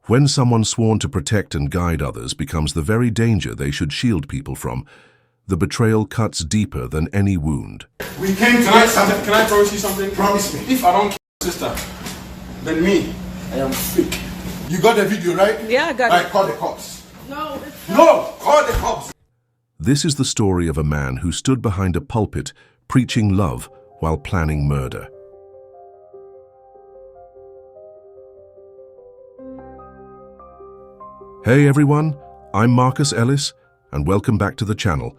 When someone sworn to protect and guide others becomes the very danger they should shield people from, the betrayal cuts deeper than any wound. We came to Can I promise you something? Promise me. If I don't kill my sister, then me, I am fake. You got the video, right? Yeah, I got Right, it. call the cops. No, it's not. No, call the cops. This is the story of a man who stood behind a pulpit preaching love while planning murder. Hey everyone, I'm Marcus Ellis, and welcome back to the channel.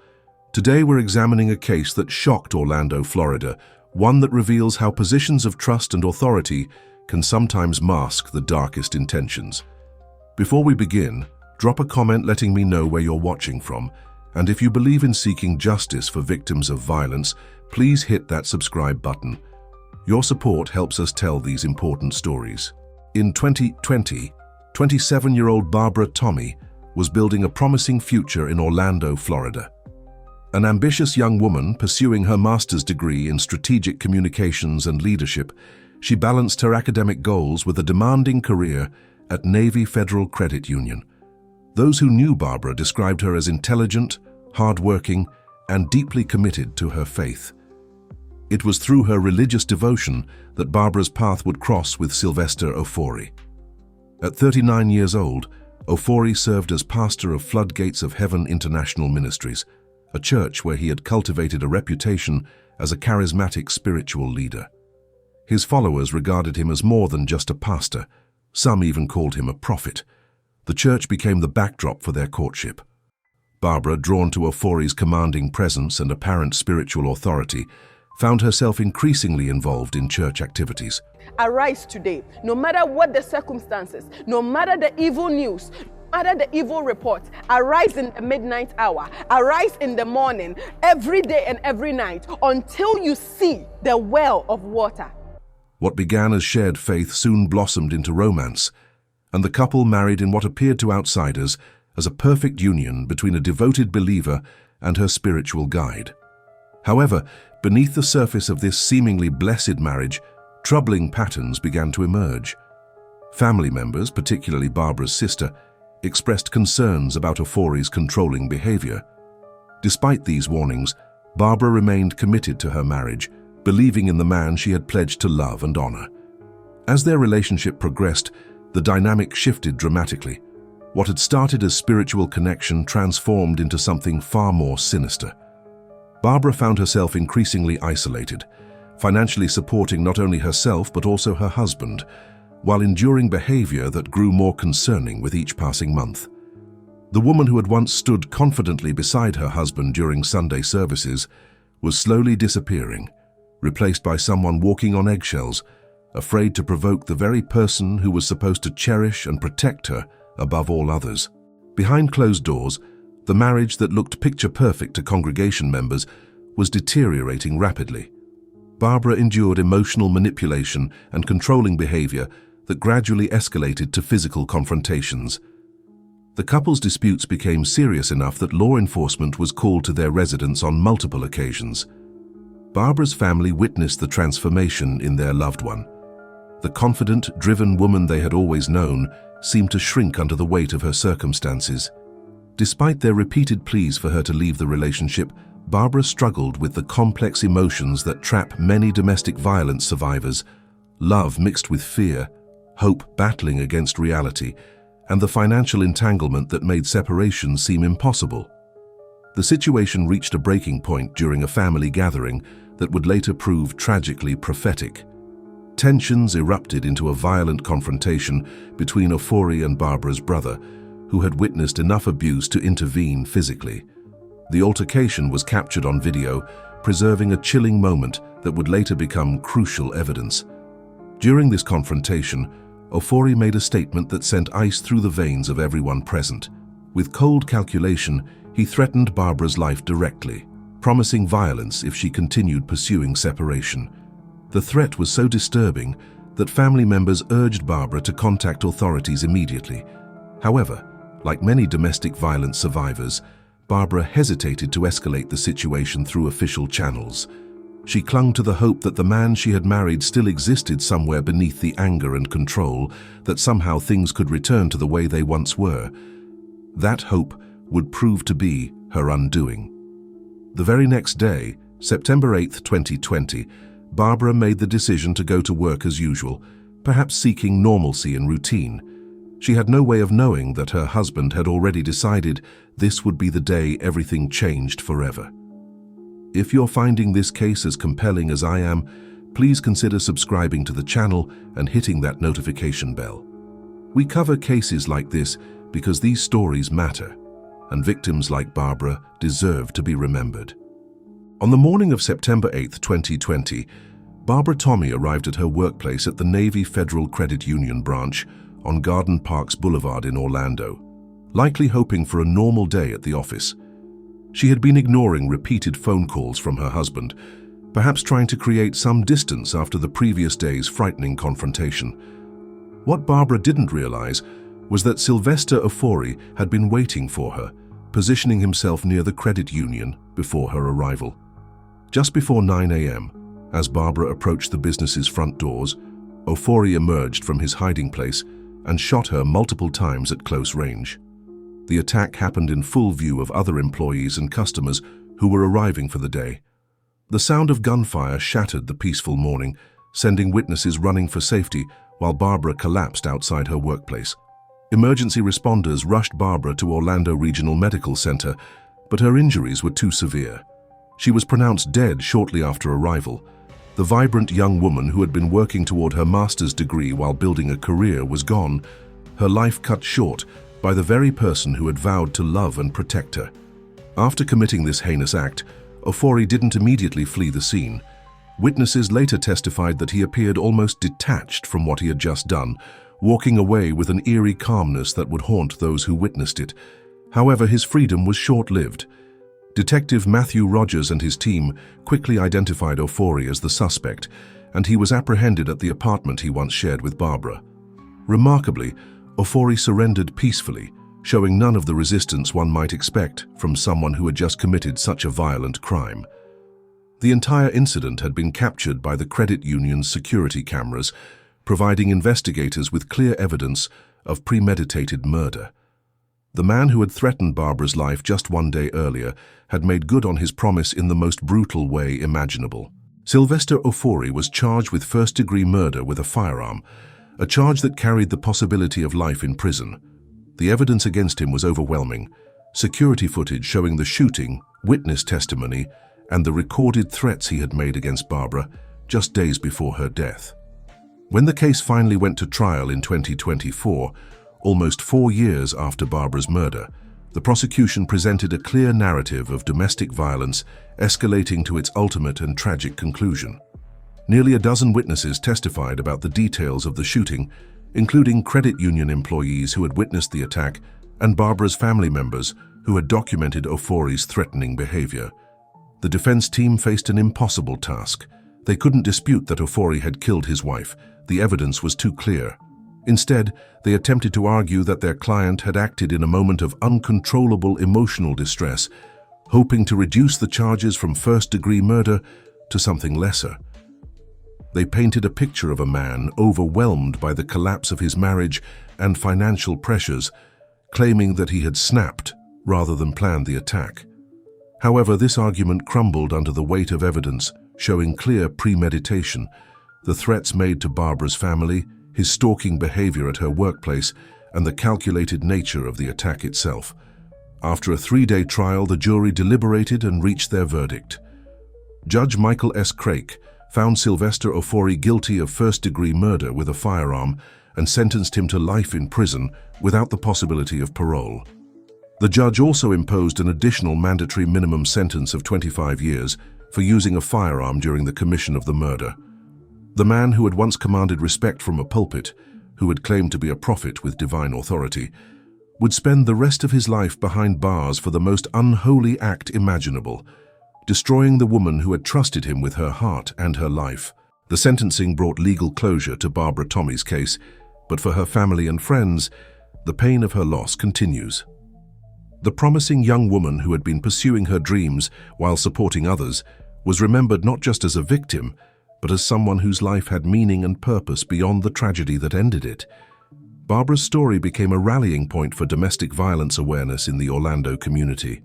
Today we're examining a case that shocked Orlando, Florida, one that reveals how positions of trust and authority can sometimes mask the darkest intentions. Before we begin, drop a comment letting me know where you're watching from, and if you believe in seeking justice for victims of violence, please hit that subscribe button. Your support helps us tell these important stories. In 2020, 27-year-old Barbara Tommey was building a promising future in Orlando, Florida. An ambitious young woman pursuing her master's degree in strategic communications and leadership, she balanced her academic goals with a demanding career at Navy Federal Credit Union. Those who knew Barbara described her as intelligent, hardworking, and deeply committed to her faith. It was through her religious devotion that Barbara's path would cross with Sylvester Ofori. At 39 years old, Ofori served as pastor of Floodgates of Heaven International Ministries, a church where he had cultivated a reputation as a charismatic spiritual leader. His followers regarded him as more than just a pastor. Some even called him a prophet. The church became the backdrop for their courtship. Barbara, drawn to Ofori's commanding presence and apparent spiritual authority, found herself increasingly involved in church activities. Arise today, no matter what the circumstances, no matter the evil news, no matter the evil report. Arise in the midnight hour, arise in the morning, every day and every night, until you see the well of water. What began as shared faith soon blossomed into romance, and the couple married in what appeared to outsiders as a perfect union between a devoted believer and her spiritual guide. However, beneath the surface of this seemingly blessed marriage, troubling patterns began to emerge. Family members, particularly Barbara's sister, expressed concerns about Ofori's controlling behavior. Despite these warnings, Barbara remained committed to her marriage, believing in the man she had pledged to love and honor. As their relationship progressed, the dynamic shifted dramatically. What had started as spiritual connection transformed into something far more sinister. Barbara found herself increasingly isolated, financially supporting not only herself but also her husband, while enduring behavior that grew more concerning with each passing month. The woman who had once stood confidently beside her husband during Sunday services was slowly disappearing, replaced by someone walking on eggshells, afraid to provoke the very person who was supposed to cherish and protect her above all others. Behind closed doors, the marriage that looked picture-perfect to congregation members was deteriorating rapidly. Barbara endured emotional manipulation and controlling behavior that gradually escalated to physical confrontations. The couple's disputes became serious enough that law enforcement was called to their residence on multiple occasions. Barbara's family witnessed the transformation in their loved one. The confident, driven woman they had always known seemed to shrink under the weight of her circumstances. Despite their repeated pleas for her to leave the relationship, Barbara struggled with the complex emotions that trap many domestic violence survivors: love mixed with fear, hope battling against reality, and the financial entanglement that made separation seem impossible. The situation reached a breaking point during a family gathering that would later prove tragically prophetic. Tensions erupted into a violent confrontation between Ofori and Barbara's brother, who had witnessed enough abuse to intervene physically. The altercation was captured on video, preserving a chilling moment that would later become crucial evidence. During this confrontation, Ofori made a statement that sent ice through the veins of everyone present. With cold calculation, he threatened Barbara's life directly, promising violence if she continued pursuing separation. The threat was so disturbing that family members urged Barbara to contact authorities immediately. However, like many domestic violence survivors, Barbara hesitated to escalate the situation through official channels. She clung to the hope that the man she had married still existed somewhere beneath the anger and control, that somehow things could return to the way they once were. That hope would prove to be her undoing. The very next day, September 8, 2020, Barbara made the decision to go to work as usual, perhaps seeking normalcy and routine. She had no way of knowing that her husband had already decided this would be the day everything changed forever. If you're finding this case as compelling as I am, please consider subscribing to the channel and hitting that notification bell. We cover cases like this because these stories matter, and victims like Barbara deserve to be remembered. On the morning of September 8, 2020, Barbara Tommey arrived at her workplace at the Navy Federal Credit Union branch on Garden Parks Boulevard in Orlando, likely hoping for a normal day at the office. She had been ignoring repeated phone calls from her husband, perhaps trying to create some distance after the previous day's frightening confrontation. What Barbara didn't realize was that Sylvester Ofori had been waiting for her, positioning himself near the credit union before her arrival. Just before 9 a.m., as Barbara approached the business's front doors, Ofori emerged from his hiding place and shot her multiple times at close range. The attack happened in full view of other employees and customers who were arriving for the day. The sound of gunfire shattered the peaceful morning, sending witnesses running for safety while Barbara collapsed outside her workplace. Emergency responders rushed Barbara to Orlando Regional Medical Center, but her injuries were too severe. She was pronounced dead shortly after arrival. The vibrant young woman who had been working toward her master's degree while building a career was gone, her life cut short by the very person who had vowed to love and protect her. After committing this heinous act, Ofori didn't immediately flee the scene. Witnesses later testified that he appeared almost detached from what he had just done, walking away with an eerie calmness that would haunt those who witnessed it. However, his freedom was short-lived. Detective Matthew Rogers and his team quickly identified Ofori as the suspect, and he was apprehended at the apartment he once shared with Barbara. Remarkably, Ofori surrendered peacefully, showing none of the resistance one might expect from someone who had just committed such a violent crime. The entire incident had been captured by the credit union's security cameras, providing investigators with clear evidence of premeditated murder. The man who had threatened Barbara's life just one day earlier had made good on his promise in the most brutal way imaginable. Sylvester Ofori was charged with first-degree murder with a firearm, a charge that carried the possibility of life in prison. The evidence against him was overwhelming: security footage showing the shooting, witness testimony, and the recorded threats he had made against Barbara just days before her death. When the case finally went to trial in 2024, almost 4 years after Barbara's murder, the prosecution presented a clear narrative of domestic violence escalating to its ultimate and tragic conclusion. Nearly a dozen witnesses testified about the details of the shooting, including credit union employees who had witnessed the attack and Barbara's family members who had documented Ofori's threatening behavior. The defense team faced an impossible task. They couldn't dispute that Ofori had killed his wife. The evidence was too clear. Instead, they attempted to argue that their client had acted in a moment of uncontrollable emotional distress, hoping to reduce the charges from first-degree murder to something lesser. They painted a picture of a man overwhelmed by the collapse of his marriage and financial pressures, claiming that he had snapped rather than planned the attack. However, this argument crumbled under the weight of evidence showing clear premeditation: the threats made to Barbara's family, his stalking behavior at her workplace, and the calculated nature of the attack itself. After a 3-day trial, the jury deliberated and reached their verdict. Judge Michael S. Craik found Sylvester Ofori guilty of first-degree murder with a firearm and sentenced him to life in prison without the possibility of parole. The judge also imposed an additional mandatory minimum sentence of 25 years for using a firearm during the commission of the murder. The man who had once commanded respect from a pulpit, who had claimed to be a prophet with divine authority, would spend the rest of his life behind bars for the most unholy act imaginable, destroying the woman who had trusted him with her heart and her life. The sentencing brought legal closure to Barbara Tommey's case, but for her family and friends, the pain of her loss continues. The promising young woman who had been pursuing her dreams while supporting others was remembered not just as a victim, but as someone whose life had meaning and purpose beyond the tragedy that ended it. Barbara's story became a rallying point for domestic violence awareness in the Orlando community.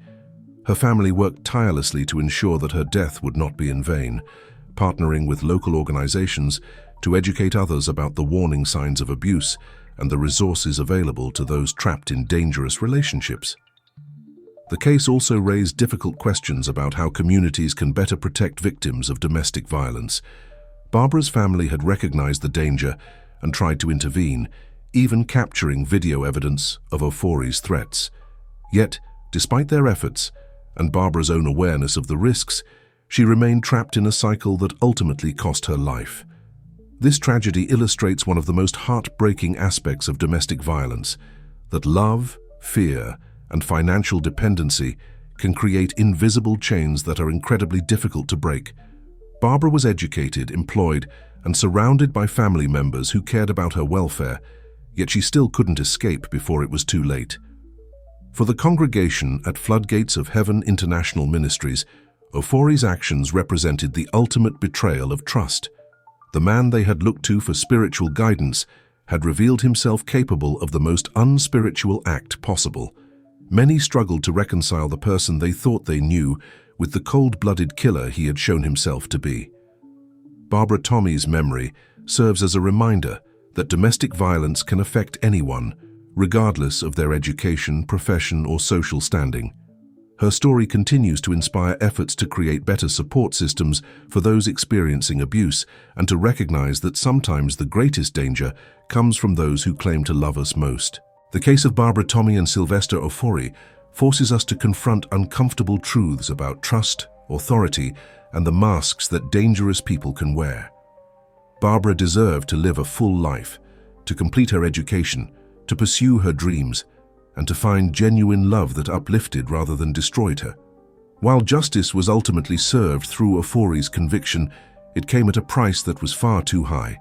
Her family worked tirelessly to ensure that her death would not be in vain, partnering with local organizations to educate others about the warning signs of abuse and the resources available to those trapped in dangerous relationships. The case also raised difficult questions about how communities can better protect victims of domestic violence. Barbara's family had recognized the danger and tried to intervene, even capturing video evidence of Ofori's threats. Yet, despite their efforts, and Barbara's own awareness of the risks, she remained trapped in a cycle that ultimately cost her life. This tragedy illustrates one of the most heartbreaking aspects of domestic violence, that love, fear, and financial dependency can create invisible chains that are incredibly difficult to break. Barbara was educated, employed, and surrounded by family members who cared about her welfare, yet she still couldn't escape before it was too late. For the congregation at Floodgates of Heaven International Ministries, Ofori's actions represented the ultimate betrayal of trust. The man they had looked to for spiritual guidance had revealed himself capable of the most unspiritual act possible. Many struggled to reconcile the person they thought they knew with the cold-blooded killer he had shown himself to be. Barbara Tommey's memory serves as a reminder that domestic violence can affect anyone, regardless of their education, profession, or social standing. Her story continues to inspire efforts to create better support systems for those experiencing abuse and to recognize that sometimes the greatest danger comes from those who claim to love us most. The case of Barbara Tommey and Sylvester Ofori forces us to confront uncomfortable truths about trust, authority, and the masks that dangerous people can wear. Barbara deserved to live a full life, to complete her education, to pursue her dreams, and to find genuine love that uplifted rather than destroyed her. While justice was ultimately served through Ofori's conviction, it came at a price that was far too high.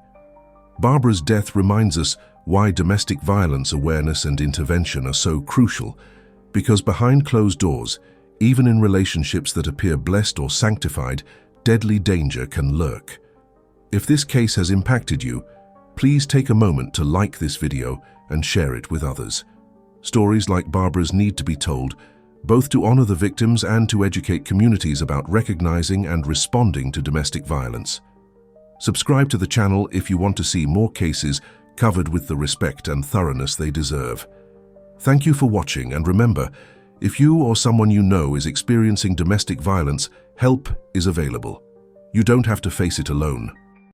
Barbara's death reminds us why domestic violence awareness and intervention are so crucial, because behind closed doors, even in relationships that appear blessed or sanctified, deadly danger can lurk. If this case has impacted you, please take a moment to like this video and share it with others. Stories like Barbara's need to be told, both to honor the victims and to educate communities about recognizing and responding to domestic violence. Subscribe to the channel if you want to see more cases covered with the respect and thoroughness they deserve. Thank you for watching, and remember, if you or someone you know is experiencing domestic violence, help is available. You don't have to face it alone.